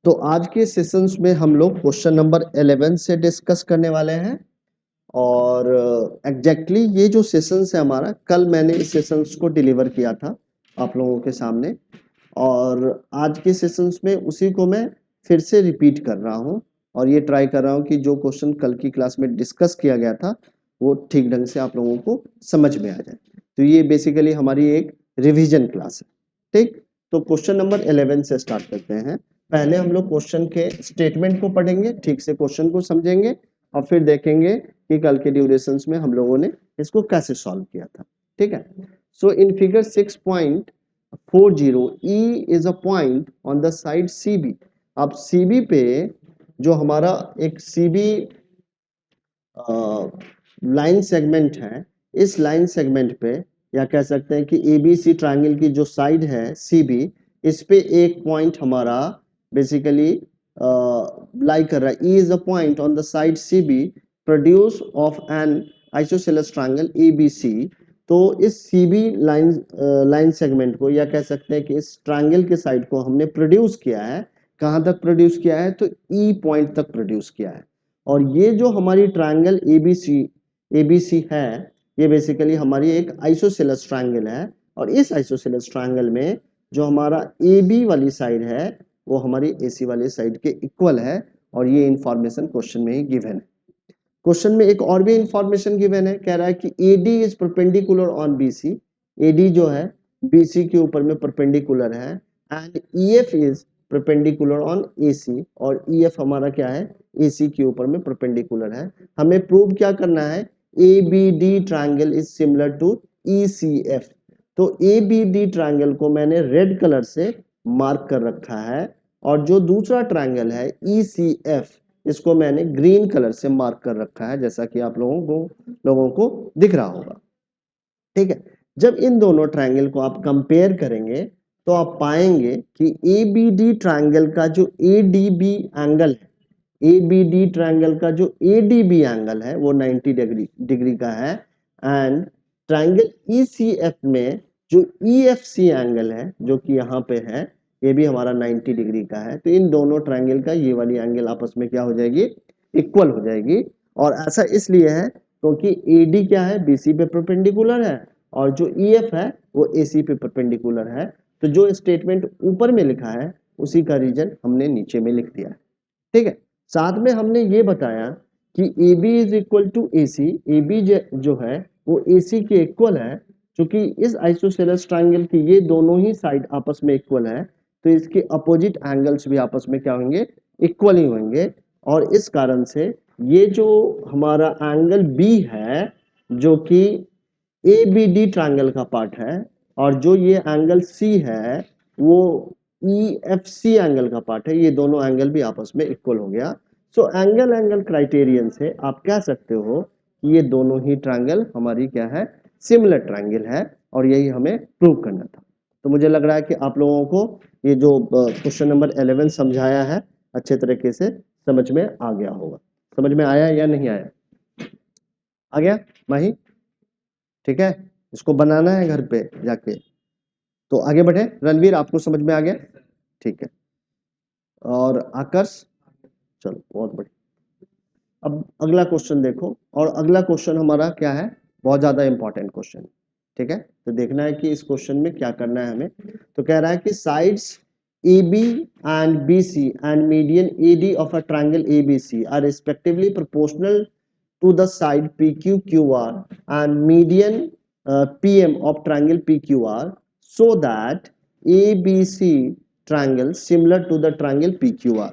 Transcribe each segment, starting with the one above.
तो आज के सेशंस में हम लोग क्वेश्चन नंबर 11 से डिस्कस करने वाले हैं और एग्जैक्टली ये जो सेशंस है हमारा, कल मैंने इस सेशंस को डिलीवर किया था आप लोगों के सामने और आज के सेशंस में उसी को मैं फिर से रिपीट कर रहा हूँ और ये ट्राई कर रहा हूँ कि जो क्वेश्चन कल की क्लास में डिस्कस किया गया था वो ठीक ढंग से आप लोगों को समझ में आ जाए। तो ये बेसिकली हमारी एक रिवीजन क्लास है। ठीक, तो क्वेश्चन नंबर 11 से स्टार्ट करते हैं। पहले हम लोग क्वेश्चन के स्टेटमेंट को पढ़ेंगे, ठीक से क्वेश्चन को समझेंगे और फिर देखेंगे कि कल के ड्यूरेशंस में हम लोगों ने इसको कैसे सॉल्व किया था। ठीक है, सो in figure 6.40 E is a point on the side CB। अब CB पे जो हमारा एक CB लाइन सेगमेंट है, इस लाइन सेगमेंट पे या कह सकते हैं कि ABC ट्रायंगल की जो साइड है CB, इस पे एक पॉइंट हमारा बेसिकली लाई कर रहा है। E is a point on the side CB produce of an isosceles triangle ABC। तो इस CB लाइन सेगमेंट को या कह सकते हैं कि इस ट्रायंगल के साइड को हमने प्रोड्यूस किया है। कहाँ तक प्रोड्यूस किया है? तो E पॉइंट तक प्रोड्यूस किया है। और ये जो हमारी ट्रायंगल ABC है, ये बेसिकली हमारी एक आइसोसेलेस ट्रायंगल है और इस आइसोसेलेस ट्रायंगल में जो हमारा AB वाली साइड है वो हमारी AC वाली साइड के इक्वल है और ये इंफॉर्मेशन क्वेश्चन में ही गिवन है। क्वेश्चन में एक और भी इंफॉर्मेशन गिवन है, कह रहा है कि AD is perpendicular on BC। AD जो है BC के ऊपर में परपेंडिकुलर है and EF is perpendicular on AC और EF हमारा क्या है? AC के ऊपर में परपेंडिकुलर है। हमें प्रूव क्या करना है? ABD triangle is similar to ECF। तो ABD ट्रायंगल को मैंने रेड कलर से मार्क कर रखा है और जो दूसरा ट्रायंगल है ECF, इसको मैंने ग्रीन कलर से मार्क कर रखा है, जैसा कि आप लोगों को दिख रहा होगा। ठीक है, जब इन दोनों ट्रायंगल को आप कंपेयर करेंगे तो आप पाएंगे कि ABD ट्रायंगल का जो ADB एंगल है, ABD ट्रायंगल का जो ADB एंगल है वो 90 डिग्री का है एंड ट्रायंगल ECF में जो EFC एंगल है जो कि यहाँ पे है, ये भी हमारा 90 डिग्री का है। तो इन दोनों ट्रायंगल का ये वाली एंगल आपस में क्या हो जाएगी? इक्वल हो जाएगी। और ऐसा इसलिए है क्योंकि AD क्या है? BC पे परपेंडिकुलर है और जो EF है वो AC पे परपेंडिकुलर है। तो जो स्टेटमेंट ऊपर में लिखा है उसी का रीजन हमने नीचे में लिख दिया है। ठीक है, साथ में हमने ये बताया कि AB is equal to AC। AB जो है वो AC के इक्वल है। क्योंकि इस आइसोसेलेस ट्रायंगल की ये दोनों ही साइड आपस में इक्वल है तो इसके अपोजिट एंगल्स भी आपस में क्या होंगे? इक्वल ही होंगे। और इस कारण से ये जो हमारा एंगल B है जो कि ABD ट्रायंगल का पार्ट है और जो ये एंगल C है वो EFC एंगल का पार्ट है, ये दोनों एंगल भी आपस में इक्वल हो गया। सो एंगल क्राइटेरियन से आप कह सकते हो कि ये दोनों ही ट्रायंगल हमारी क्या है? सिमिलर ट्रायंगल है और यही हमें प्रूव करना था। तो मुझे लग रहा है कि आप लोगों को ये जो क्वेश्चन नंबर 11 समझाया है अच्छे तरीके से समझ में आ गया होगा। समझ में आया या नहीं आया? आ गया माही? ठीक है, इसको बनाना है घर पे जाके। तो आगे बढ़े। रणवीर, आपको समझ में आ गया? ठीक है, और आकर्ष? चलो बहुत बढ़िया। अब अगला क्वेश्चन देखो, और अगला क्वेश्चन हमारा क्या है? बहुत ज्यादा इंपॉर्टेंट क्वेश्चन। ठीक है, तो देखना है कि इस क्वेश्चन में क्या करना है हमें। तो कह रहा है कि sides AB and BC and median AD of a triangle ABC are respectively proportional to the side PQQR and median PM of triangle PQR so that ABC triangle similar to the triangle PQR।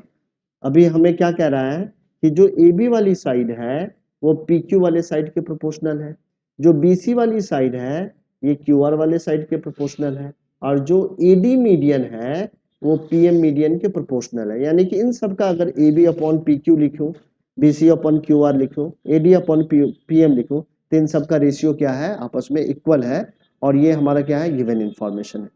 अभी हमें क्या कह रहा है कि जो AB वाली side है वो PQ वाले साइड के प्रोपोर्शनल है, जो BC वाली साइड है ये QR वाले साइड के प्रोपोर्शनल है और जो AD मीडियन है वो PM मीडियन के प्रोपोर्शनल है। यानी कि इन सब का अगर AB अपॉन PQ लिखूं, BC अपॉन QR लिखूं, AD अपॉन PM लिखूं, तो इन सब का रेशियो क्या है? आपस में इक्वल है और ये हमारा क्या है? गिवन इंफॉर्मेशन है।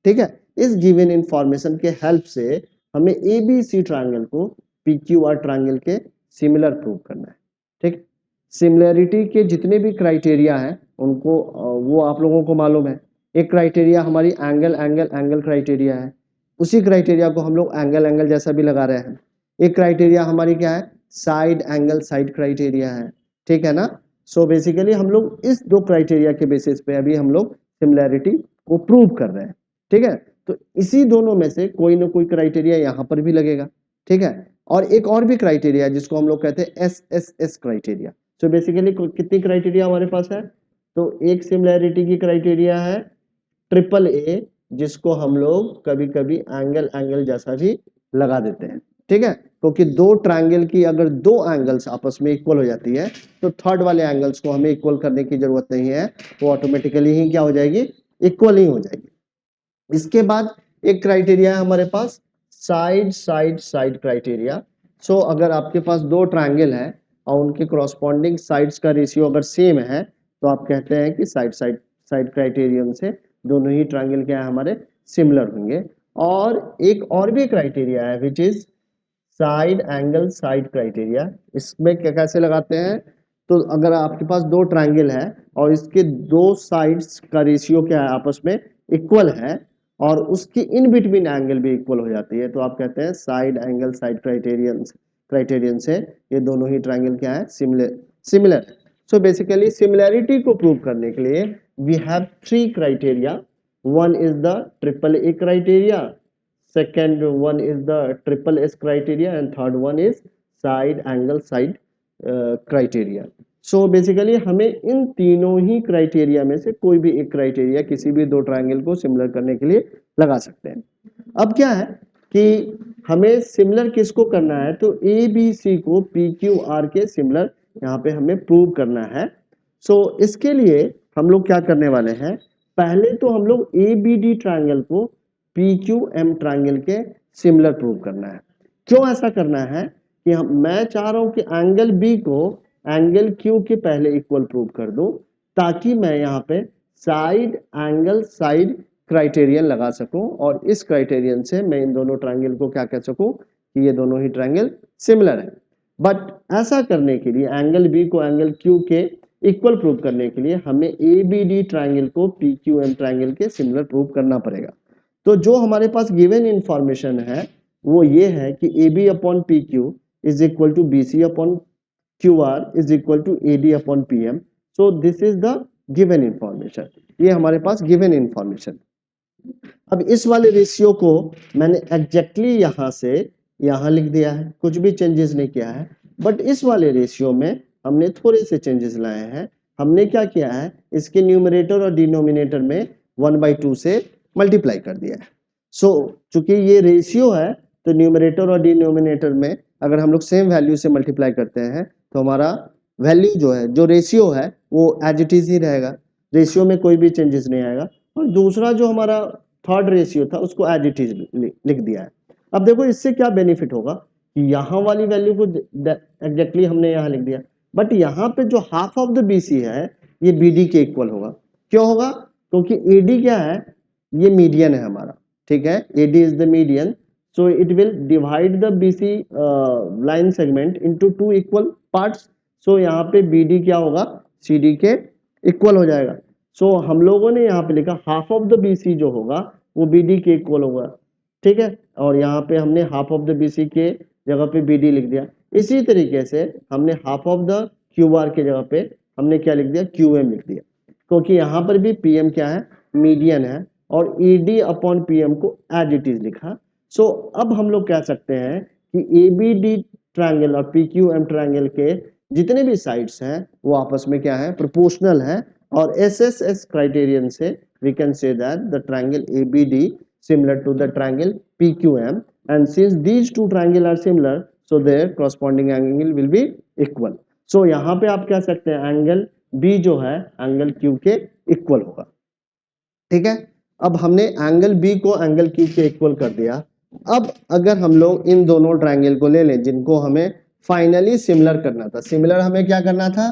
ठीक है, इस गिवन इंफॉर्मेशन के हेल्प से हमें ABC ट्रायंगल को PQR ट्रायंगल के सिमिलर प्रूव करना है। ठीक, सिमिलरिटी के जितने भी क्राइटेरिया हैं उनको वो आप लोगों को मालूम है। एक क्राइटेरिया हमारी एंगल क्राइटेरिया है, उसी क्राइटेरिया को हम लोग एंगल एंगल जैसा भी लगा रहे हैं। एक क्राइटेरिया हमारी क्या है, साइड एंगल साइड क्राइटेरिया है, ठीक है ना। सो बेसिकली हम लोग इस दो क्राइटेरिया के बेसिस पे अभी हम लोग सिमिलैरिटी को प्रूव कर रहे हैं, ठीक है। तो इसी दोनों में से कोई ना कोई क्राइटेरिया यहाँ पर भी लगेगा, ठीक है। और एक और भी क्राइटेरिया जिसको हम लोग कहते हैं एस क्राइटेरिया। सो बेसिकली कितनी क्राइटेरिया हमारे पास है, तो एक सिमिलैरिटी की क्राइटेरिया है ट्रिपल ए, जिसको हम लोग कभी कभी एंगल एंगल जैसा भी लगा देते हैं, ठीक है। क्योंकि दो ट्रायंगल की अगर दो एंगल्स आपस में इक्वल हो जाती है तो थर्ड वाले एंगल्स को हमें इक्वल करने की जरूरत नहीं है, वो ऑटोमेटिकली ही क्या हो जाएगी, इक्वल ही हो जाएगी। इसके बाद एक क्राइटेरिया है हमारे पास साइड साइड साइड क्राइटेरिया। सो अगर आपके पास दो ट्रायंगल है और उनके करॉस्पॉन्डिंग साइड्स का रेशियो अगर सेम है तो आप कहते हैं कि साइड साइड साइड क्राइटेरियन से दोनों ही ट्रायंगल क्या है हमारे सिमिलर होंगे। और एक और भी क्राइटेरिया है which is side angle side criteria. इसमें क्या कैसे लगाते हैं, तो अगर आपके पास दो ट्रायंगल है और इसके दो साइड्स का रेशियो क्या है आपस में इक्वल है और उसकी इन बिटवीन एंगल भी इक्वल हो जाती है तो आप कहते हैं साइड एंगल साइड क्राइटेरियन से ये दोनों ही ट्रायंगल क्या है सिमिलर। सो बेसिकली सिमिलैरिटी को प्रूव करने के लिए we have three criteria. One is the triple A criteria, second one is the triple S criteria and third one is side angle side criteria. So basically हमें इन तीनों ही criteria में से कोई भी एक क्राइटेरिया किसी भी दो ट्रायंगल को सिमिलर करने के लिए लगा सकते हैं। अब क्या है कि हमें सिमिलर किसको करना है, तो ए बी सी को पी क्यू आर के सिमिलर यहाँ पे हमें प्रूव करना है। सो इसके लिए हम लोग क्या करने वाले हैं, पहले तो हम लोग ए बी डी ट्रायंगल को पी क्यू एम ट्रायंगल के सिमिलर प्रूव करना है। क्यों ऐसा करना है कि मैं चाह रहा हूं कि एंगल बी को एंगल क्यू के पहले इक्वल प्रूव कर दूं ताकि मैं यहाँ पे साइड एंगल साइड क्राइटेरियन लगा सकूं और इस क्राइटेरियन से मैं इन दोनों ट्रायंगल को क्या कह सकूं कि ये दोनों ही ट्रायंगल सिमिलर है। बट ऐसा करने के लिए एंगल बी को एंगल क्यू के इक्वल प्रूव करने के लिए हमें ए बी डी ट्रायंगल को पी क्यू एम ट्रायंगल के सिमिलर प्रूव करना पड़ेगा। तो जो हमारे पास गिवन इंफॉर्मेशन है वो ये है कि A B upon P Q is equal to B C upon Q R is equal to A D upon P M. So this is the given information, ये हमारे पास गिवन इंफॉर्मेशन। अब इस वाले रेशियो को मैंने एग्जैक्टली यहां से यहां लिख दिया है, कुछ भी चेंजेस नहीं किया है। बट इस वाले रेशियो में हमने थोड़े से चेंजेस लाए हैं। हमने क्या किया है, इसके न्यूमरेटर और डिनोमिनेटर में 1/2 से मल्टीप्लाई कर दिया है। सो चूंकि ये रेशियो है तो न्यूमरेटर और डिनोमिनेटर में अगर हम लोग सेम वैल्यू से मल्टीप्लाई करते हैं तो हमारा वैल्यू जो है, जो रेशियो है वो एज इट इज ही रहेगा, रेशियो में कोई भी चेंजेस नहीं आएगा। और दूसरा जो हमारा थर्ड रेशियो था उसको एज इट इज लिख दिया है। अब देखो इससे क्या बेनिफिट होगा कि यहाँ वाली वैल्यू को एग्जैक्टली हमने यहाँ लिख दिया, बट यहाँ पे जो हाफ ऑफ द बीसी है ये बीडी के इक्वल होगा। क्यों होगा, क्योंकि एडी क्या है, ये मीडियन है हमारा, ठीक है, AD is the median. So it will divide the BC line segment into two equal parts. So यहाँ पे बीडी क्या होगा, सीडी के इक्वल हो जाएगा। सो हम लोगों ने यहाँ पे लिखा हाफ ऑफ द बीसी जो होगा वो बीडी के इक्वल होगा, ठीक है। और यहाँ पे हमने हाफ ऑफ द बीसी के जगह पे बीडी लिख दिया। इसी तरीके से हमने half of the Q R के जगह पे हमने क्या लिख दिया, क्यू एम लिख दिया, क्योंकि यहाँ पर भी पीएम क्या है, मीडियन है, और ईडी अपॉन पीएम को एज इट इज लिखा। सो अब हम लोग कह सकते हैं कि ए बी डी ट्रायंगल और पी क्यू एम ट्रायंगल के जितने भी साइड्स हैं वो आपस में क्या है, प्रोपोर्शनल है। और एस क्राइटेरियन से we can say that the triangle ABD similar to the triangle PQM, and since these two triangles are similar so their corresponding angle will be equal. So यहाँ पे आप कह सकते हैं एंगल B जो है angle Q के equal होगा, ठीक है। अब हमने एंगल B को एंगल Q के इक्वल कर दिया। अब अगर हम लोग इन दोनों ट्रायंगल को ले लें जिनको हमें फाइनली सिमिलर करना था, सिमिलर हमें क्या करना था,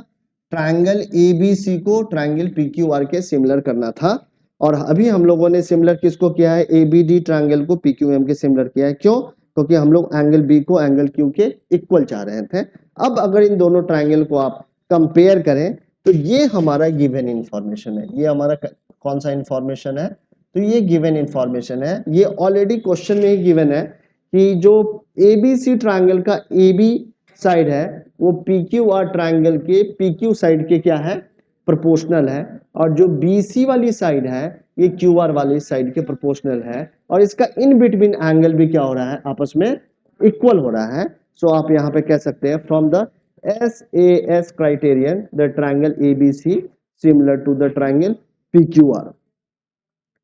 ट्रायंगल ABC को ट्रायंगल PQR के सिमिलर करना था। और अभी हम लोगों ने सिमिलर किसको किया है, ABD ट्रायंगल को PQM के सिमिलर किया है। क्यों, क्योंकि हम लोग एंगल B को एंगल Q के इक्वल चाह रहे थे। अब अगर इन दोनों ट्रायंगल को आप कंपेयर करें तो ये हमारा गिवन इंफॉर्मेशन है। ये हमारा कौन सा इंफॉर्मेशन है, तो ये गिवन इंफॉर्मेशन है, ये ऑलरेडी क्वेश्चन में ही गिवन है कि जो एबीसी ट्रायंगल का एबी साइड है वो पीक्यूआर ट्रायंगल के पीक्यू साइड के क्या है, प्रोपोर्शनल है, और जो बीसी वाली साइड है ये क्यूआर वाली साइड के प्रोपोर्शनल है, और इसका इन बिटवीन एंगल भी क्या हो रहा है, आपस में इक्वल हो रहा है। सो आप यहाँ पे कह सकते हैं from the SAS criterion the triangle ABC similar to the triangle PQR।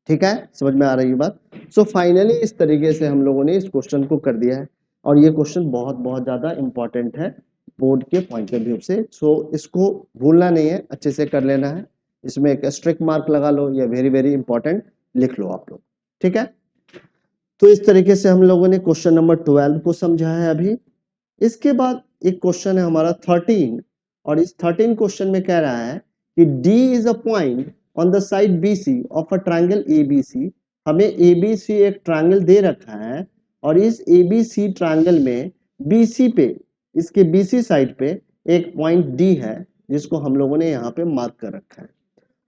ठीक है, समझ में आ रही है बात। सो फाइनली इस तरीके से हम लोगों ने इस क्वेश्चन को कर दिया है, और ये क्वेश्चन बहुत बहुत ज्यादा इंपॉर्टेंट है बोर्ड के पॉइंट ऑफ व्यू से। सो इसको भूलना नहीं है, अच्छे से कर लेना है, इसमें एक स्ट्रिक्ट मार्क लगा लो या वेरी वेरी इंपॉर्टेंट लिख लो आप लोग। ठीक है, तो इस तरीके से हम लोगों ने क्वेश्चन नंबर 12 को समझा है अभी। इसके बाद एक क्वेश्चन है हमारा 13, और इस 13 क्वेश्चन में कह रहा है कि D is a point on the side BC of a triangle ABC। हमें ABC एक ट्रायंगल दे रखा है, और इस ABC ट्रायंगल में BC पे, इसके BC साइड पे एक पॉइंट D है जिसको हम लोगों ने यहाँ पे मार्क कर रखा है,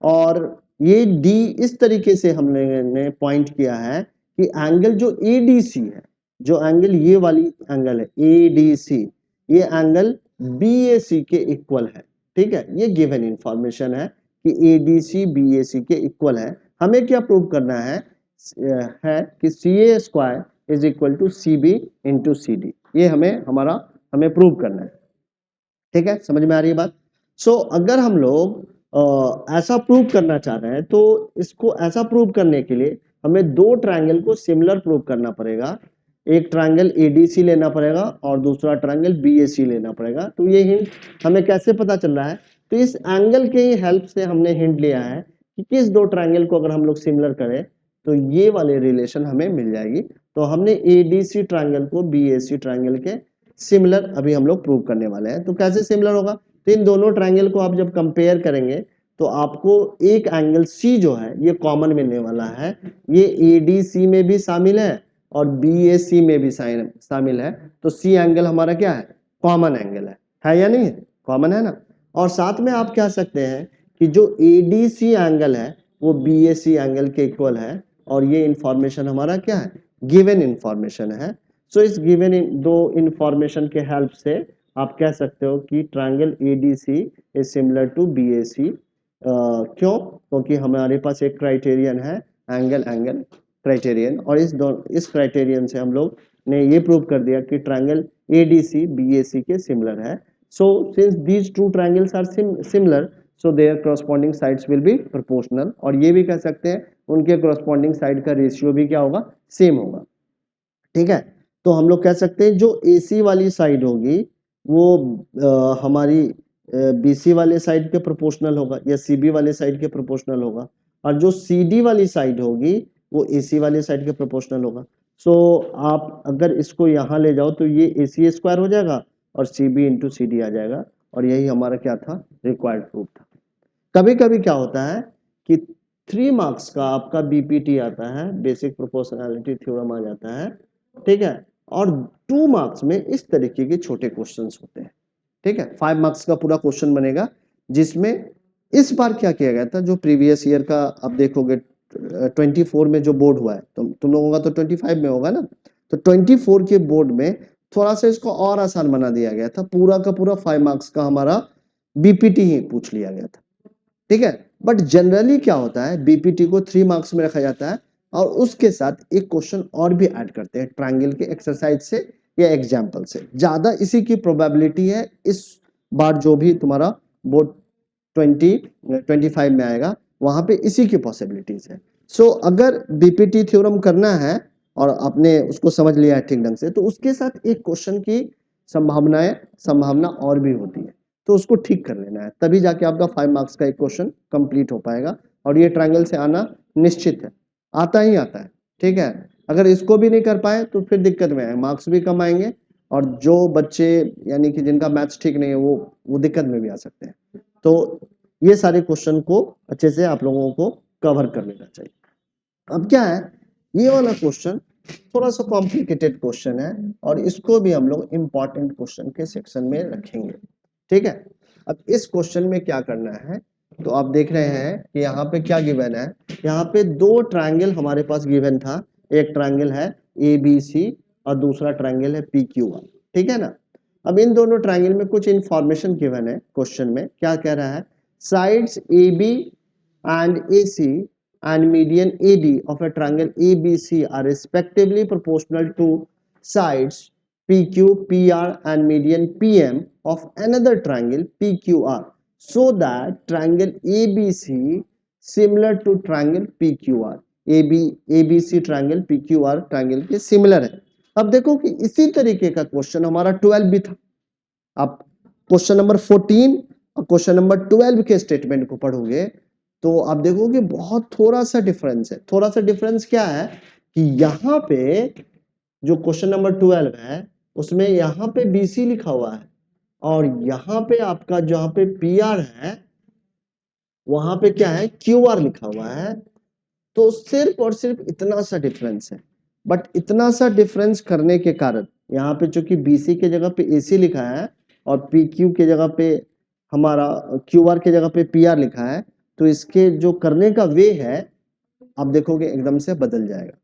और ये D इस तरीके से हमने पॉइंट किया है कि एंगल जो ADC है, जो एंगल ये वाली एंगल है ADC, ये एंगल BAC के इक्वल है। ठीक है, ये गिवन इंफॉर्मेशन है कि ADC BAC के इक्वल है। हमें क्या प्रूव करना है कि CA square is equal to CB into CD, ये हमें प्रूव करना है। ठीक है, समझ में आ रही है बात। सो अगर हम लोग ऐसा प्रूव करना चाह रहे हैं तो इसको ऐसा प्रूव करने के लिए हमें दो ट्रायंगल को सिमिलर प्रूव करना पड़ेगा। एक ट्रायंगल ADC लेना पड़ेगा और दूसरा ट्रायंगल BAC लेना पड़ेगा। तो ये हिंट हमें कैसे पता चल रहा है, तो इस एंगल के ही हेल्प से हमने हिंट लिया है कि किस दो ट्रायंगल को अगर हम लोग सिमिलर करें तो ये वाले रिलेशन हमें मिल जाएगी। तो हमने ADC ट्रायंगल को BAC ट्रायंगल के सिमिलर अभी हम लोग प्रूव करने वाले हैं। तो कैसे सिमिलर होगा, तो इन दोनों ट्रायंगल को आप जब कंपेयर करेंगे तो आपको एक एंगल C जो है ये कॉमन मिलने वाला है, ये ADC में भी शामिल है और BAC में भी शामिल है। तो C एंगल हमारा क्या है, कॉमन एंगल है या नहीं, कॉमन है ना। और साथ में आप कह सकते हैं कि जो ADC एंगल है वो BAC एंगल के इक्वल है, और ये इंफॉर्मेशन हमारा क्या है, गिवन इंफॉर्मेशन है। सो इस गिवन दो इंफॉर्मेशन के हेल्प से आप कह सकते हो कि triangle ADC is similar to BAC। क्यों, क्योंकि हमारे पास एक क्राइटेरियन है एंगल क्राइटेरियन, और इस क्राइटेरियन से हम लोग ने ये प्रूव कर दिया कि ट्रायंगल ADC BAC के सिमिलर है। So since these two triangles are similar so their corresponding sides will be proportional, और ये भी कह सकते हैं उनके करस्पॉन्डिंग साइड का रेशियो भी क्या होगा, सेम होगा। ठीक है, तो हम लोग कह सकते हैं जो AC वाली साइड होगी वो हमारी BC वाले साइड के प्रोपोर्शनल होगा या CB वाले साइड के प्रोपोर्शनल होगा, और जो CD वाली साइड होगी वो AC वाले साइड के प्रोपोर्शनल होगा। सो आप अगर इसको यहाँ ले जाओ तो ये AC स्क्वायर हो जाएगा और CB इंटू CD आ जाएगा, और यही हमारा क्या था, रिक्वायर्ड प्रूफ था। कभी कभी क्या होता है कि 3 मार्क्स का आपका BPT आता है, बेसिक प्रोपोर्शनैलिटी थ्योरम आ जाता है। ठीक है, और 2 मार्क्स में इस तरीके के छोटे क्वेश्चंस होते हैं। ठीक है, 5 मार्क्स का पूरा क्वेश्चन बनेगा, जिसमें इस बार क्या किया गया था, जो प्रीवियस ईयर का आप देखोगे 24 में जो बोर्ड हुआ है, तुम लोगों का तो 25 में होगा ना, तो 24 के बोर्ड में थोड़ा सा इसको और आसान बना दिया गया था, पूरा का पूरा 5 मार्क्स का हमारा BPT ही पूछ लिया गया था। ठीक है, बट जनरली क्या होता है, BPT को 3 मार्क्स में रखा जाता है और उसके साथ एक क्वेश्चन और भी ऐड करते हैं ट्रायंगल के एक्सरसाइज से या एग्जाम्पल से। ज्यादा इसी की प्रोबेबिलिटी है इस बार जो भी तुम्हारा बोर्ड 25 में आएगा वहां पे इसी की पॉसिबिलिटीज है। सो अगर BPT थ्योरम करना है और आपने उसको समझ लिया है ठीक ढंग से, तो उसके साथ एक क्वेश्चन की संभावना और भी होती है, तो उसको ठीक कर लेना है, तभी जाके आपका 5 मार्क्स का एक क्वेश्चन कंप्लीट हो पाएगा। और ये ट्रायंगल से आना निश्चित है, आता ही आता है। ठीक है, अगर इसको भी नहीं कर पाए तो फिर दिक्कत में है, मार्क्स भी कम आएंगे, और जो बच्चे यानी कि जिनका मैथ्स ठीक नहीं है वो दिक्कत में भी आ सकते हैं। तो ये सारे क्वेश्चन को अच्छे से आप लोगों को कवर कर लेना चाहिए। अब क्या है, ये वाला क्वेश्चन थोड़ा सा कॉम्प्लिकेटेड क्वेश्चन है, और इसको भी हम लोग इंपॉर्टेंट क्वेश्चन के सेक्शन में रखेंगे। ठीक है, अब इस क्वेश्चन में क्या करना है, तो आप देख रहे हैं कि यहाँ पे क्या गिवन है, यहाँ पे दो ट्रायंगल हमारे पास गिवन था, एक ट्रायंगल है ABC और दूसरा ट्रायंगल है PQR, ठीक है ना। अब इन दोनों ट्रायंगल में कुछ इंफॉर्मेशन गिवन है क्वेश्चन में, क्या कह रहा है, sides AB and AC and median AD of a triangle ABC are respectively proportional to sides PQ, PR and median PM of another triangle PQR, so that triangle ABC similar to triangle PQR, ABC triangle PQR triangle के similar है। अब देखो कि इसी तरीके का question हमारा 12 भी था। आप क्वेश्चन नंबर 14 और क्वेश्चन नंबर 12 के स्टेटमेंट को पढ़ोगे तो आप देखोगे बहुत थोड़ा सा डिफरेंस है। थोड़ा सा डिफरेंस क्या है कि यहाँ पे जो क्वेश्चन नंबर 12 है उसमें यहाँ पे BC लिखा हुआ है और यहाँ पे आपका जहाँ पे PR है वहां पे क्या है, QR लिखा हुआ है। तो सिर्फ और सिर्फ इतना सा डिफरेंस है, बट इतना सा डिफरेंस करने के कारण यहाँ पे चूंकि BC के जगह पे AC लिखा है और PQ के जगह पे हमारा QR के जगह पे PR लिखा है, तो इसके जो करने का वे है आप देखोगे एकदम से बदल जाएगा।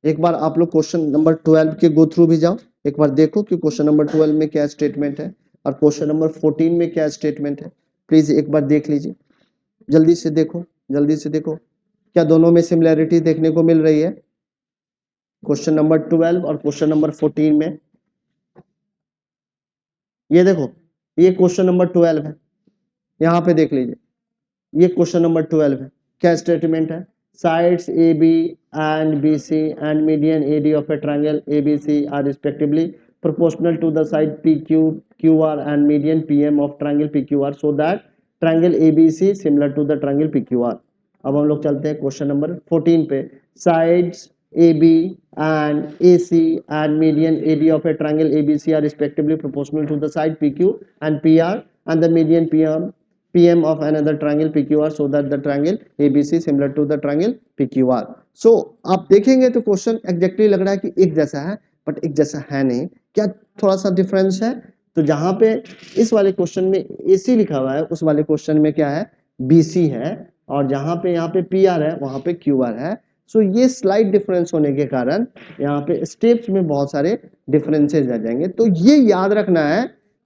एक बार आप लोग क्वेश्चन नंबर 12 के गो थ्रू भी जाओ, एक बार देखो कि क्वेश्चन नंबर 12 में क्या स्टेटमेंट है और क्वेश्चन नंबर 14 में क्या स्टेटमेंट है। प्लीज एक बार देख लीजिए, जल्दी से देखो, जल्दी से देखो क्या दोनों में सिमिलैरिटी देखने को मिल रही है क्वेश्चन नंबर 12 और क्वेश्चन नंबर 14 में। ये देखो, ये क्वेश्चन नंबर 12 है, यहाँ पे देख लीजिए, ये क्वेश्चन नंबर 12 है। क्या स्टेटमेंट है, sides AB and BC and median AD of a triangle ABC are respectively proportional to the side PQ, QR and median PM of triangle PQR, so that triangle ABC similar to the triangle PQR। अब हम लोग चलते हैं question number 14 पे। sides AB and AC and median AD of a triangle ABC are respectively proportional to the side PQ and PR and the median PM of another triangle PQR, so that the triangle ABC similar to the triangle PQR। So आप देखेंगे तो question exactly लग रहा है कि एक जैसा है, बट एक जैसा है नहीं। क्या थोड़ा सा डिफरेंस है, तो जहां पे इस वाले क्वेश्चन में AC लिखा हुआ है उस वाले क्वेश्चन में क्या है, BC है, और जहां पे यहाँ पे PR है वहां पे QR है। सो ये स्लाइड डिफरेंस होने के कारण यहाँ पे स्टेप्स में बहुत सारे डिफरेंसेस आ जाएंगे। तो ये याद रखना है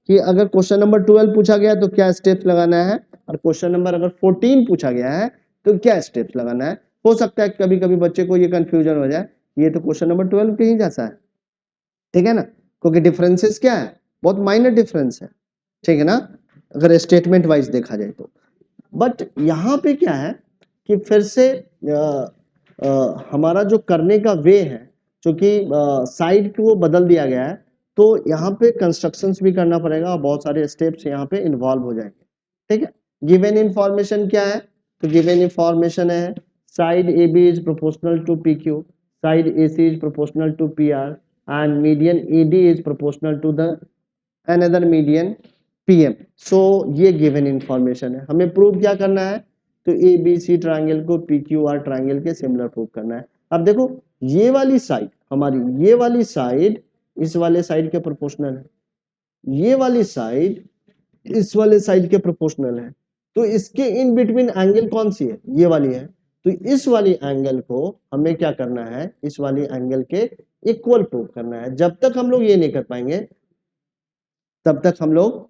कि अगर क्वेश्चन नंबर 12 पूछा गया तो क्या स्टेप्स लगाना है, और क्वेश्चन नंबर अगर 14 पूछा गया है तो क्या स्टेप्स लगाना है। हो सकता है कभी कभी बच्चे को ये कंफ्यूजन हो जाए, ये तो क्वेश्चन नंबर 12 के ही जैसा है, ठीक है ना, क्योंकि डिफरेंसेस क्या है, बहुत माइनर डिफरेंस है, ठीक है ना, अगर स्टेटमेंट वाइज देखा जाए तो। बट यहाँ पे क्या है कि फिर से हमारा जो करने का वे है, क्योंकि साइड को बदल दिया गया है, तो यहाँ पे कंस्ट्रक्शंस भी करना पड़ेगा और बहुत सारे स्टेप्स यहाँ पे इन्वॉल्व हो जाएंगे, ठीक है। गिवन इंफॉर्मेशन क्या है, तो गिवन इंफॉर्मेशन है side AB is proportional to PQ, side AC is proportional to PR and median AD is proportional to the another median PM। So ये गिवन इंफॉर्मेशन है, हमें प्रूव क्या करना है, तो ABC ट्रायंगल को PQR ट्रायंगल के सिमिलर प्रूव करना है। अब देखो ये वाली साइड हमारी, ये वाली साइड इस वाले साइड के प्रोपोर्शनल है, ये वाली साइड इस वाले साइड के प्रोपोर्शनल है, तो इसके इन बिटवीन एंगल कौन सी है, ये वाली है। तो इस वाली एंगल को हमें क्या करना है, इस वाली एंगल के इक्वल प्रूव करना है। जब तक हम लोग ये नहीं कर पाएंगे तब तक हम लोग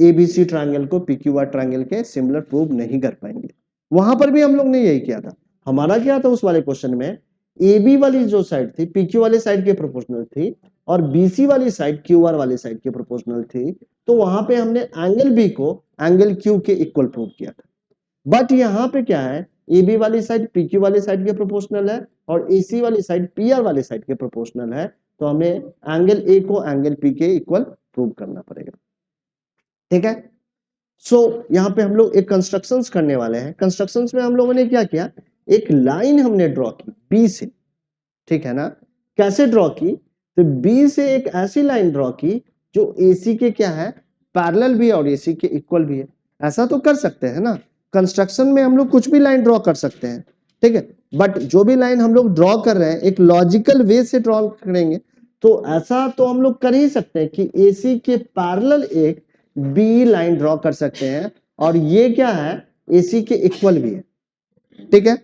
ABC ट्रायंगल को PQR ट्रायंगल के सिमिलर प्रूव नहीं कर पाएंगे। वहां पर भी हम लोग ने यही किया था। हमारा क्या था उस वाले क्वेश्चन में, AB वाली जो साइड थी PQ वाले साइड के प्रोपोर्शनल थी और BC वाली साइड QR वाले साइड के प्रोपोर्शनल थी, तो वहां पे हमने एंगल B को एंगल Q के इक्वल प्रूव किया था। बट यहाँ पे क्या है, AB वाली साइड PQ वाली साइड के प्रोपोर्शनल है और AC वाली साइड PR वाले साइड के प्रोपोर्शनल है, तो हमें एंगल A को एंगल P के इक्वल प्रूव करना पड़ेगा, ठीक है। सो यहाँ पे हम लोग एक कंस्ट्रक्शंस करने वाले हैं। कंस्ट्रक्शंस में हम लोगों ने क्या किया, एक लाइन हमने ड्रॉ की बी से, ठीक है ना। कैसे ड्रॉ की, तो बी से एक ऐसी लाइन ड्रॉ की जो AC के क्या है, पैरेलल भी है और AC के इक्वल भी है। ऐसा तो कर सकते हैं ना, कंस्ट्रक्शन में हम लोग कुछ भी लाइन ड्रॉ कर सकते हैं, ठीक है। बट जो भी लाइन हम लोग ड्रॉ कर रहे हैं एक लॉजिकल वे से ड्रॉ करेंगे, तो ऐसा तो हम लोग कर ही सकते हैं कि AC के पैरेलल एक बी लाइन ड्रॉ कर सकते हैं। और ये क्या है, AC के इक्वल भी है, ठीक है।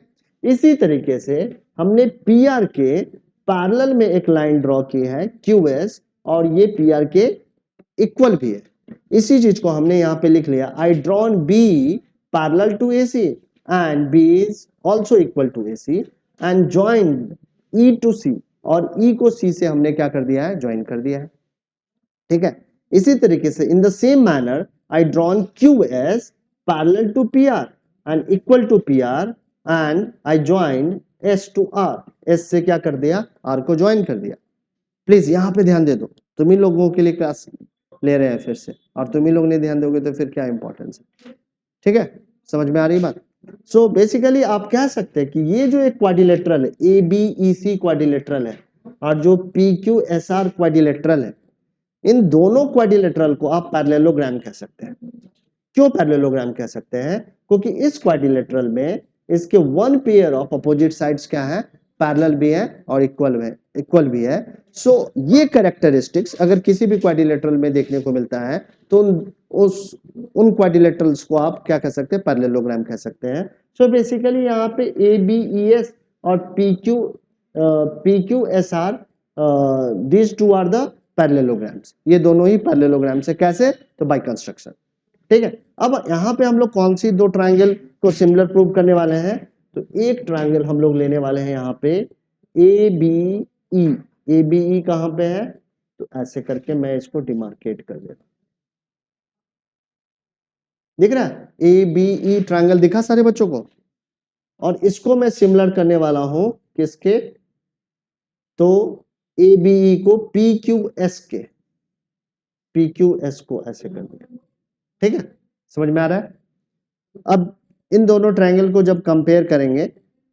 इसी तरीके से हमने PR के पैरेलल में एक लाइन ड्रॉ की है QS, और ये PR के इक्वल भी है। इसी चीज को हमने यहाँ पे लिख लिया, I drawn B parallel to AC and B is also equal to AC and joined E to C, और E को C से हमने क्या कर दिया है, ज्वाइन कर दिया है, ठीक है। इसी तरीके से in the same manner I drawn QS parallel to PR and equal to PR and I joined S to R, S से क्या कर दिया, R को ज्वाइन कर दिया। प्लीज यहाँ पे ध्यान दे दो, तुम ही लोगों के लिए क्लास ले रहे हैं फिर से, और तुम ही लोग नहीं ध्यान दोगे तो फिर क्या इंपॉर्टेंस है, ठीक है। समझ में आ रही बात। सो बेसिकली आप कह सकते हैं कि ये जो एक क्वाड्रिलेटरल है, ABEC क्वाड्रिलेटरल है, और जो PQSR क्वाड्रिलेटरल है, इन दोनों क्वाड्रिलेटरल को आप पैरेललोग्राम कह सकते हैं। क्यों पैरेललोग्राम कह सकते हैं, क्योंकि इस क्वाड्रिलेटरल में इसके one pair of opposite sides क्या है, पैरेलल भी है और इक्वल भी है। सो ये कैरेक्टरिस्टिक्स अगर किसी भी क्वाड्रिलेटरल में देखने को मिलता है तो उन क्वाड्रिलेटरल्स को आप क्या कह सकते हैं, पैरेललोग्राम कह सकते हैं। सो बेसिकली यहाँ पे ABES और PQSR, these two are the parallelograms, ये दोनों ही पैरेललोग्राम्स है। कैसे, तो बाय कंस्ट्रक्शन, ठीक है। अब यहाँ पे हम लोग कौन सी दो ट्रायंगल को सिमिलर प्रूव करने वाले हैं, तो एक ट्रायंगल हम लोग लेने वाले हैं यहाँ पे ABE। ABE कहाँ पे है, तो ऐसे करके मैं इसको डिमार्केट कर देता हूं, दिख रहा है ABE ट्रायंगल, दिखा सारे बच्चों को। और इसको मैं सिमिलर करने वाला हूं किसके, तो ABE को PQS को ऐसे कर दिया, ठीक है। समझ में आ रहा है। अब इन दोनों ट्रायंगल को जब कंपेयर करेंगे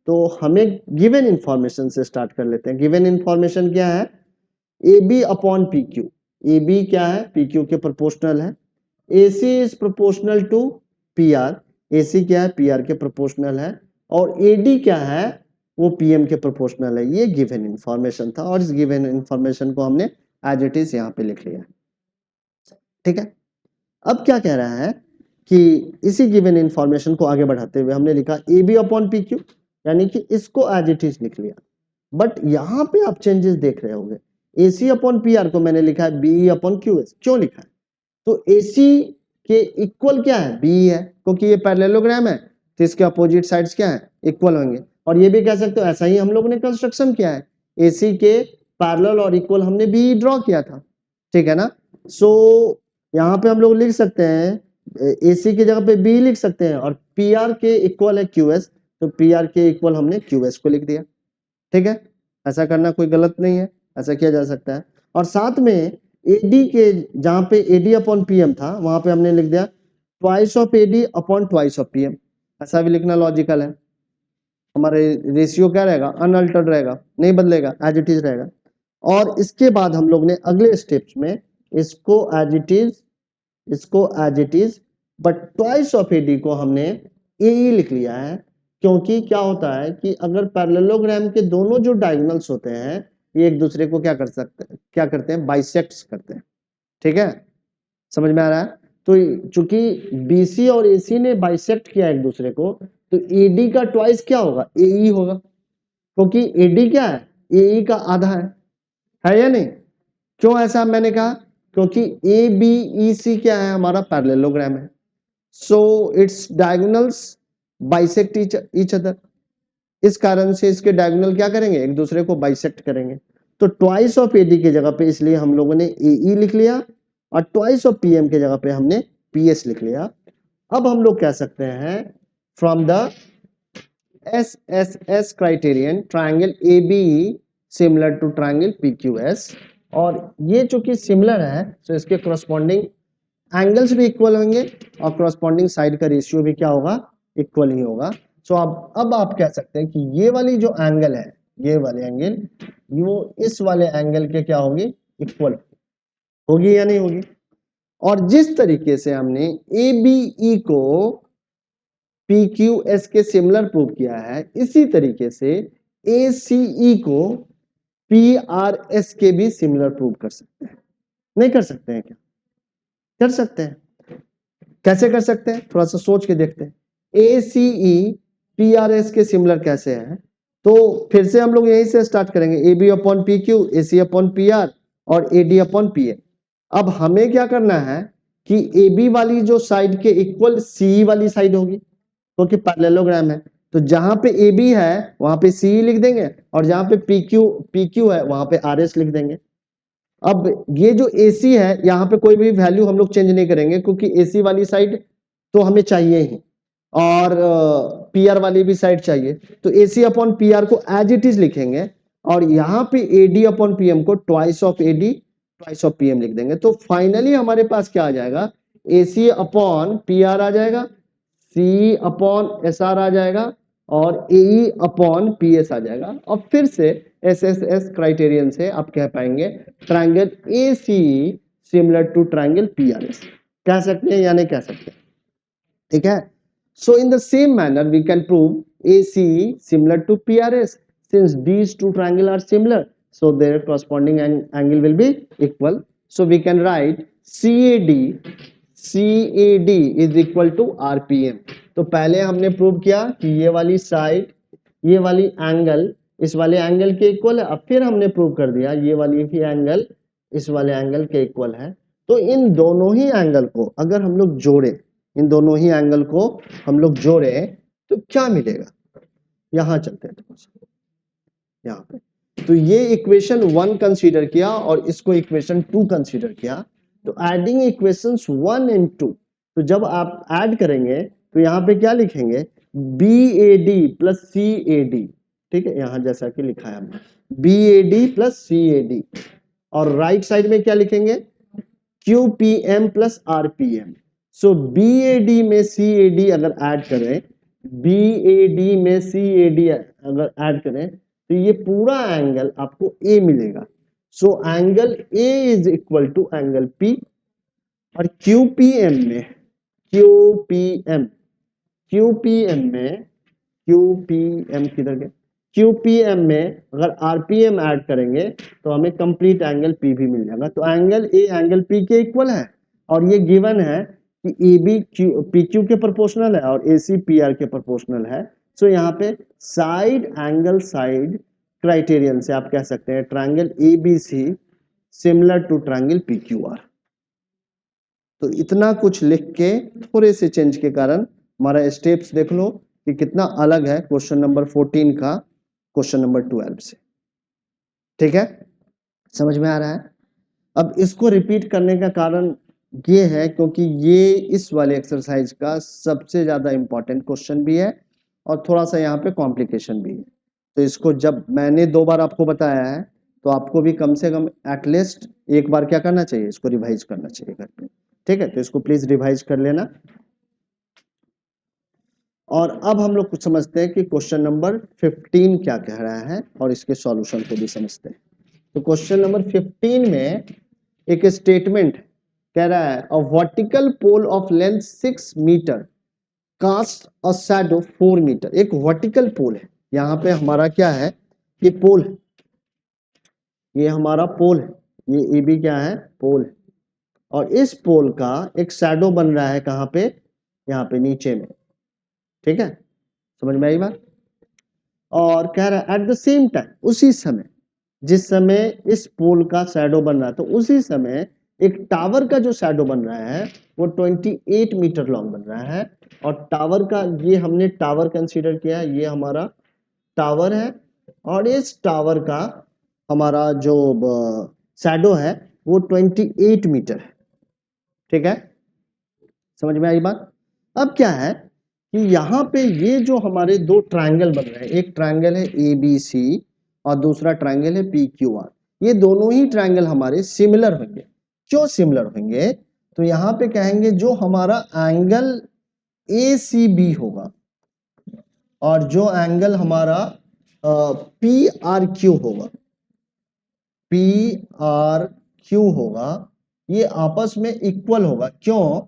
तो हमें गिवन इंफॉर्मेशन से स्टार्ट कर लेते हैं। गिवन इंफॉर्मेशन क्या है, AB अपॉन PQ। AB क्या है, PQ के प्रोपोर्शनल है। AC is proportional to PR। AC क्या है, PR के प्रोपोर्शनल है। और AD क्या है, वो PM के प्रोपोर्शनल है। ये गिवन इंफॉर्मेशन था, और इस गिवन इंफॉर्मेशन को हमने एज इट इज यहाँ पे लिख लिया, ठीक है। अब क्या कह रहा है कि इसी गिवन इंफॉर्मेशन को आगे बढ़ाते हुए हमने लिखा AB अपॉन PQ, यानी कि इसको एज इट इज लिख लिया। बट यहाँ पे आप चेंजेस देख रहे होंगे, AC अपॉन PR को मैंने लिखा है BE अपॉन QS। क्यों लिखा है, तो AC के इक्वल क्या है, BE है, क्योंकि ये पैरेललोग्राम है तो इसके अपोजिट साइड्स क्या है, इक्वल होंगे। और ये भी कह सकते हो, ऐसा ही हम लोगों ने कंस्ट्रक्शन किया है, AC के पैरेलल और इक्वल हमने BE ड्रॉ किया था, ठीक है ना। सो यहाँ पे हम लोग लिख सकते हैं AC की जगह पे BE लिख सकते हैं, और PR के इक्वल है QS, तो PR के इक्वल हमने QS को लिख दिया, ठीक है। ऐसा करना कोई गलत नहीं है, ऐसा किया जा सकता है। और साथ में AD के जहां पे AD अपॉन PM था, वहां पे हमने लिख दिया twice of AD upon twice of PM। ऐसा भी लिखना लॉजिकल है। हमारे रेशियो क्या रहेगा, अनअल्टर्ड रहेगा, नहीं बदलेगा, एज इट इज रहेगा। और इसके बाद हम लोग ने अगले स्टेप्स में इसको as it is but twice of AD को हमने AE लिख लिया है। क्योंकि क्या होता है कि अगर पैरेललोग्राम के दोनों जो डायगोनल्स होते हैं ये एक दूसरे को क्या करते हैं, बाइसेक्ट्स करते हैं, ठीक है। समझ में आ रहा है। तो चूंकि BC और AC ने बाइसेक्ट किया एक दूसरे को, तो AD का ट्वाइस क्या होगा, AE होगा, क्योंकि AD क्या है, AE का आधा है या नहीं। क्यों ऐसा मैंने कहा, क्योंकि ABEC क्या है, हमारा पैरेललोग्राम है। So it's diagonals bisect each other. इस कारण से इसके डायगोनल क्या करेंगे, एक दूसरे को बाइसेक्ट करेंगे। तो ट्वाइस ऑफ AD की जगह पे इसलिए हम लोगों ने AE लिख लिया, और ट्वाइस ऑफ PM की जगह पे हमने PS लिख लिया। अब हम लोग कह सकते हैं from the SSS criterion triangle ABE similar to triangle PQS, और ये चूंकि सिमिलर है तो इसके कोरस्पॉन्डिंग एंगल्स भी इक्वल होंगे, और कोरस्पॉन्डिंग साइड का रेशियो भी क्या होगा, इक्वल ही होगा। सो अब आप कह सकते हैं कि ये वाली जो एंगल है, ये वाले एंगल वो इस वाले एंगल के क्या होगी, इक्वल होगी या नहीं होगी। और जिस तरीके से हमने ABE को PQS के सिमिलर प्रूव किया है, इसी तरीके से ACE को PRS के भी सिमिलर प्रूव कर सकते हैं। नहीं कर सकते हैं क्या, कर सकते हैं। कैसे कर सकते हैं, थोड़ा सा सोच के देखते हैं। ACE PRS के सिमिलर कैसे है, तो फिर से हम लोग यहीं से स्टार्ट करेंगे, AB upon PQ, AC upon PR और AD अपॉन PA। अब हमें क्या करना है कि AB वाली जो साइड के इक्वल CE वाली साइड होगी, क्योंकि पैरेललोग्राम है, तो जहां पे AB है वहां पे CE लिख देंगे और जहां पे PQ है वहां पे RS लिख देंगे। अब ये जो AC है यहाँ पे कोई भी वैल्यू हम लोग चेंज नहीं करेंगे, क्योंकि AC वाली साइड तो हमें चाहिए ही और PR वाली भी साइड चाहिए, तो AC अपॉन PR को एज इट इज लिखेंगे और यहाँ पे AD अपॉन PM को twice of AD twice of PM लिख देंगे। तो फाइनली हमारे पास क्या आ जाएगा, AC अपॉन PR आ जाएगा, CE अपॉन SR आ जाएगा और AE अपॉन PS आ जाएगा। और फिर से SSS क्राइटेरियन से आप कह पाएंगे triangle ACE similar to triangle PRS, कह सकते हैं या नहीं कह सकते, ठीक है। So in the same manner we can prove ACE similar to PRS since these two triangles are similar, so their corresponding angle will be equal. So we can write CAD is equal to RPM। तो पहले हमने prove किया कि ये वाली side ये वाली angle इस वाले एंगल के इक्वल है, अब फिर हमने प्रूव कर दिया ये वाली भी एंगल इस वाले एंगल के इक्वल है। तो इन दोनों ही एंगल को अगर हम लोग जोड़े, इन दोनों ही एंगल को हम लोग जोड़े तो क्या मिलेगा, यहां चलते हैं थोड़ा सा यहाँ पे। तो ये इक्वेशन 1 कंसीडर किया और इसको इक्वेशन 2 कंसीडर किया, तो एडिंग इक्वेशंस 1 एंड 2, तो जब आप ऐड करेंगे तो यहाँ पे क्या लिखेंगे, BAD प्लस CAD, ठीक है, यहाँ जैसा कि लिखा है हमने BAD प्लस CAD, और राइट साइड में क्या लिखेंगे QPM plus RPM। So BAD में CAD अगर ऐड करें, BAD में CAD अगर ऐड करें तो ये पूरा एंगल आपको A मिलेगा। So angle A is equal to angle P, और QPM में किधर गए, QPM में अगर RPM ऐड करेंगे तो हमें कंप्लीट एंगल P भी मिल जाएगा। तो एंगल A एंगल P के इक्वल है और ये गिवन है कि AB PQ के प्रोपोर्शनल है और AC PR के प्रोपोर्शनल है। सो यहाँ पे साइड एंगल साइड क्राइटेरियन से आप कह सकते हैं triangle ABC similar to triangle PQR। तो इतना कुछ लिख के थोड़े से चेंज के कारण हमारा स्टेप्स देख लो कि कितना अलग है क्वेश्चन नंबर 14 का क्वेश्चन नंबर 12 से, ठीक है, समझ में आ रहा है। अब इसको रिपीट करने का कारण ये है क्योंकि ये इस वाले एक्सरसाइज का सबसे ज्यादा इंपॉर्टेंट क्वेश्चन भी है और थोड़ा सा यहाँ पे कॉम्प्लिकेशन भी है। तो इसको जब मैंने 2 बार आपको बताया है तो आपको भी कम से कम एटलीस्ट एक बार क्या करना चाहिए, इसको रिवाइज करना चाहिए घर पे, ठीक है। तो इसको प्लीज रिवाइज कर लेना। और अब हम लोग कुछ समझते हैं कि क्वेश्चन नंबर 15 क्या कह रहा है और इसके सॉल्यूशन को भी समझते हैं। तो क्वेश्चन नंबर 15 में एक स्टेटमेंट कह रहा है a vertical pole of length 6 metre cast a shadow 4 metre. एक वर्टिकल पोल है, यहाँ पे हमारा क्या है, ये पोल है, ये हमारा पोल है, ये AB क्या है, पोल है, और इस पोल का एक शैडो बन रहा है कहाँ पे, यहाँ पे नीचे में, ठीक है, समझ में आई बात। और कह रहा है एट द सेम टाइम, उसी समय जिस समय इस पोल का शैडो बन रहा है, तो उसी समय एक टावर का जो शैडो बन रहा है वो 28 मीटर लॉन्ग बन रहा है। और टावर का ये हमने टावर कंसीडर किया है, ये हमारा टावर है और इस टावर का हमारा जो शैडो है वो 28 मीटर है, ठीक है, समझ में आई बात। अब क्या है कि यहाँ पे ये जो हमारे दो ट्रायंगल बन रहे हैं, एक ट्रायंगल है ABC और दूसरा ट्रायंगल है PQR, ये दोनों ही ट्रायंगल हमारे सिमिलर होंगे। क्यों सिमिलर होंगे, तो यहाँ पे कहेंगे जो हमारा एंगल ACB होगा और जो एंगल हमारा PRQ होगा, PRQ होगा, ये आपस में इक्वल होगा। क्यों,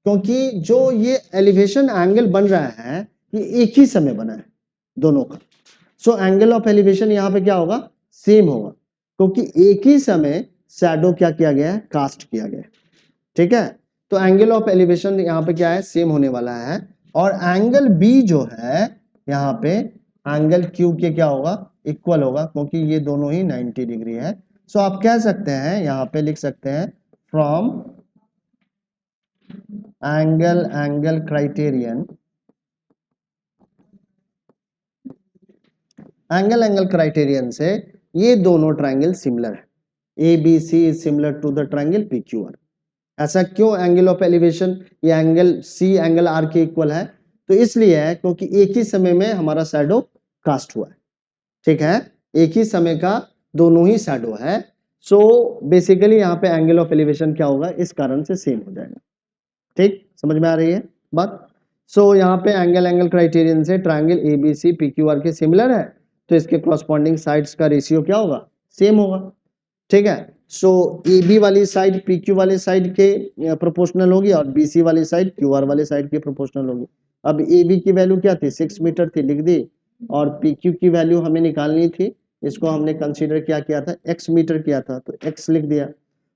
क्योंकि जो ये एलिवेशन एंगल बन रहा है ये एक ही समय बना है दोनों का। सो एंगल ऑफ एलिवेशन यहाँ पे क्या होगा, सेम होगा, क्योंकि एक ही समय शैडो क्या किया गया है, कास्ट किया गया है, ठीक है। तो एंगल ऑफ एलिवेशन यहाँ पे क्या है, सेम होने वाला है। और एंगल बी जो है यहाँ पे एंगल क्यू के क्या होगा, इक्वल होगा, क्योंकि ये दोनों ही 90 डिग्री है। सो आप कह सकते हैं, यहाँ पे लिख सकते हैं from angle criterion, angle criterion से ये दोनों ट्रायंगल सिमिलर है। A B C is similar to the triangle P Q R. ऐसा क्यों? एंगल ऑफ एलिवेशन ये एंगल सी एंगल आर के इक्वल है, तो इसलिए है क्योंकि एक ही समय में हमारा शैडो कास्ट हुआ है। ठीक है, एक ही समय का दोनों ही शैडो है। सो बेसिकली यहाँ पे एंगल ऑफ एलिवेशन क्या होगा, इस कारण से सेम हो जाएगा। ठीक, समझ में आ रही है बात? सो यहाँ पे एंगल क्राइटेरियन से triangle A B C P Q R के सिमिलर है, तो इसके कॉरस्पॉन्डिंग साइड्स का रेशियो क्या होगा, सेम होगा। ठीक है, सो ए बी वाली साइड पी क्यू वाले साइड के प्रोपोर्शनल होगी और बी सी वाली साइड क्यू आर वाले साइड के प्रोपोर्शनल होगी। अब ए बी की वैल्यू क्या थी, 6 मीटर थी, लिख दी, और पी क्यू की वैल्यू हमें निकालनी थी, इसको हमने कंसीडर क्या किया था, x मीटर किया था, तो x लिख दिया।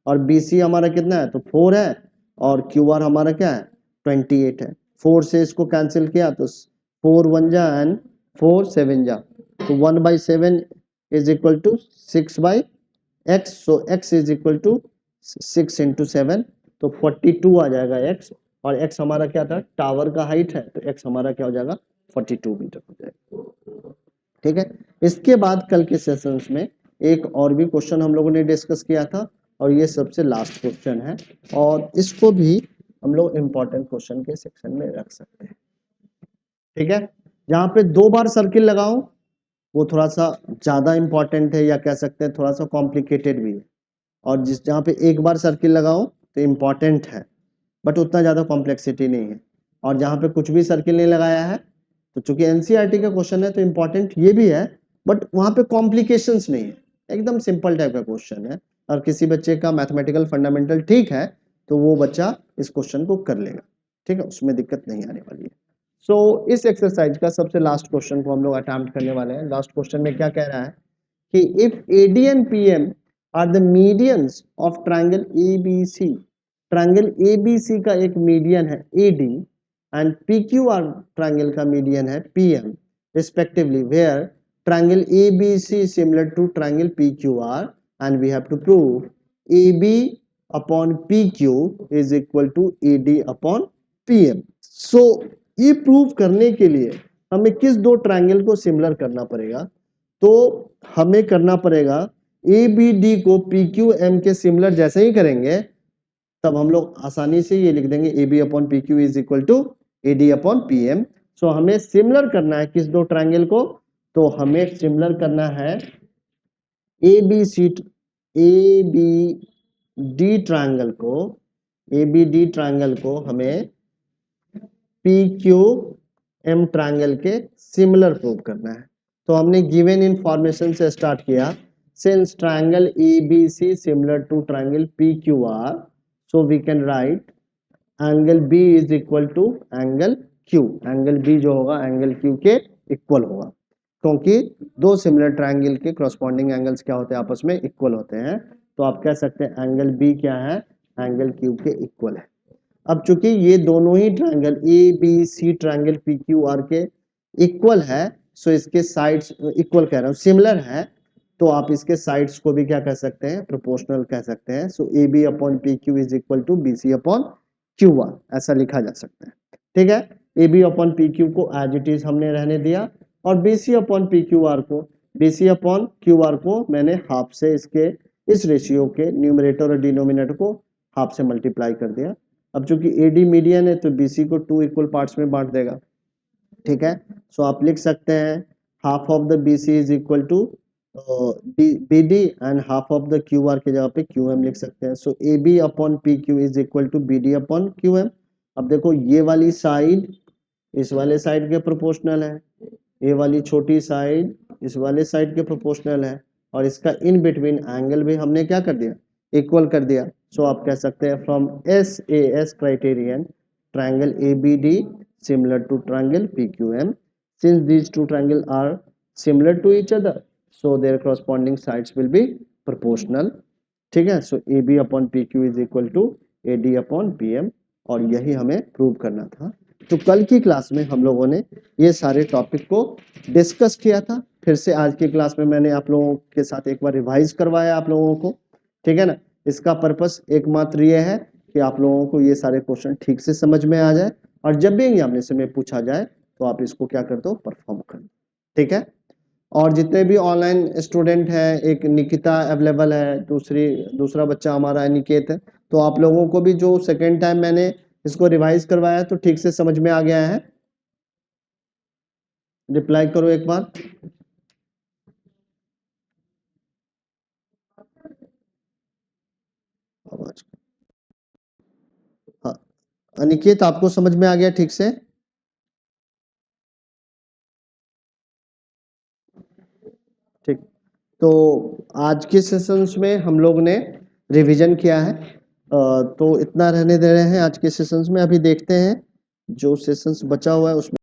और बी सी हमारा कितना है, तो 4 है, और क्यू आर हमारा क्या है, 28 है। 4 से इसको कैंसिल किया तो 4 1 जा एंड 4 7 जा, तो 1/7 is equal to 6/x, so x is equal to 6 into 7, तो 42 आ जाएगा x, और x हमारा क्या था, टावर का हाइट है, तो x हमारा क्या हो जाएगा, 42 मीटर हो जाएगा। ठीक है, इसके बाद कल के सेशंस में एक और भी क्वेश्चन हम लोगों ने डिस्कस किया था, और ये सबसे लास्ट क्वेश्चन है, और इसको भी हम लोग इंपॉर्टेंट क्वेश्चन के सेक्शन में रख सकते हैं। ठीक है, जहां पे 2 बार सर्किल लगाओ वो थोड़ा सा ज्यादा इंपॉर्टेंट है, या कह सकते हैं थोड़ा सा कॉम्प्लिकेटेड भी है, और जहां पे एक बार सर्किल लगाओ तो इम्पॉर्टेंट है बट उतना ज्यादा कॉम्प्लेक्सिटी नहीं है, और जहां पे कुछ भी सर्किल नहीं लगाया है, तो चूंकि एनसीईआरटी का क्वेश्चन है तो इम्पॉर्टेंट ये भी है, बट वहां पे कॉम्प्लिकेशंस नहीं है, एकदम सिंपल टाइप का क्वेश्चन है, और किसी बच्चे का मैथमेटिकल फंडामेंटल ठीक है तो वो बच्चा इस क्वेश्चन को कर लेगा। ठीक है, उसमें दिक्कत नहीं आने वाली है। सो इस एक्सरसाइज का सबसे लास्ट क्वेश्चन को हम लोग अटेम्प्ट करने वाले हैं। लास्ट क्वेश्चन में क्या कह रहा है कि if AD and PM are the medians of triangle ABC, triangle ABC का एक मीडियन है AD एंड PQR ट्रायंगल का मीडियन है PM respectively, where triangle ABC is similar to triangle PQR and we have to prove AB upon PQ is equal to AD upon PM. So ये prove करने के लिए हमें किस दो triangle को सिमिलर करना पड़ेगा, तो हमें करना पड़ेगा ABD को PQM के सिमिलर जैसे ही करेंगे तब हम लोग आसानी से ये लिख देंगे AB upon PQ is equal to AD upon PM। So हमें सिमिलर करना है किस दो ट्रायंगल को, तो हमें सिमिलर करना है ABD ट्रायंगल को, ABD ट्रायंगल को हमें PQM ट्रायंगल के सिमिलर प्रूव करना है। तो हमने गिवन इंफॉर्मेशन से स्टार्ट किया, since triangle ABC similar to triangle PQR, so we can write angle B is equal to angle Q, angle B जो होगा एंगल Q के इक्वल होगा, क्योंकि दो सिमिलर ट्रायंगल के करस्पॉन्डिंग एंगल्स क्या होते हैं, आपस में इक्वल होते हैं, तो आप कह सकते हैं एंगल B क्या है, एंगल Q के इक्वल है। अब चूंकि ये दोनों ही ट्रायंगल ABC ट्रायंगल PQR के इक्वल है, सो इसके साइड्स इक्वल कह रहा हूँ, सिमिलर है, तो आप इसके साइड्स को भी क्या कह सकते हैं, प्रोपोर्शनल कह सकते हैं। So AB upon PQ is equal to BC upon QR, ऐसा लिखा जा सकता है। ठीक है, AB अपॉन PQ को एज इट इज हमने रहने दिया, और BC अपॉन PQR को, BC अपॉन QR को मैंने हाफ से इसके इस रेशियो के न्यूमरेटर और डिनोमिनेटर को हाफ से मल्टीप्लाई कर दिया। अब चूंकि AD मीडियन है तो BC को 2 इक्वल पार्ट्स में बांट देगा। ठीक है, सो आप लिख सकते हैं half of the BC is equal to BD and half of the QR की जगह पे QM लिख सकते हैं। So AB upon PQ is equal to BD upon QM। अब देखो ये वाली साइड इस वाले साइड के प्रोपोर्शनल है, ये वाली छोटी साइड इस वाले साइड के प्रोपोर्शनल है, और इसका इन बिटवीन एंगल भी हमने क्या कर दिया, इक्वल कर दिया। सो आप कह सकते हैं from SAS criterion triangle ABD similar to triangle PQM, since these two triangles are similar to each other, so their corresponding sides will be proportional. ठीक है, so AB upon PQ is equal to AD upon PM, और यही हमें prove करना था। तो कल की क्लास में हम लोगों ने ये सारे टॉपिक को डिस्कस किया था। फिर से आज की क्लास में मैंने आप लोगों के साथ एक बार रिवाइज करवाया आप लोगों को, ठीक है ना। इसका पर्पस एकमात्र ये है कि आप लोगों को ये सारे क्वेश्चन ठीक से समझ में आ जाए और जब भी एग्जामिनेशन में पूछा जाए तो आप इसको क्या कर दो, परफॉर्म कर दो, ठीक है। और जितने भी ऑनलाइन स्टूडेंट हैं, एक निकिता अवेलेबल है, दूसरा बच्चा हमारा अनिकेत है, तो आप लोगों को भी जो सेकेंड टाइम मैंने इसको रिवाइज करवाया तो ठीक से समझ में आ गया है? रिप्लाई करो एक बार। आवाज, हाँ, अनिकेत आपको समझ में आ गया ठीक से? ठीक। तो आज के सेशंस में हम लोग ने रिवीजन किया है, तो इतना रहने दे रहे हैं आज के सेशंस में। अभी देखते हैं जो सेशंस बचा हुआ है उसमें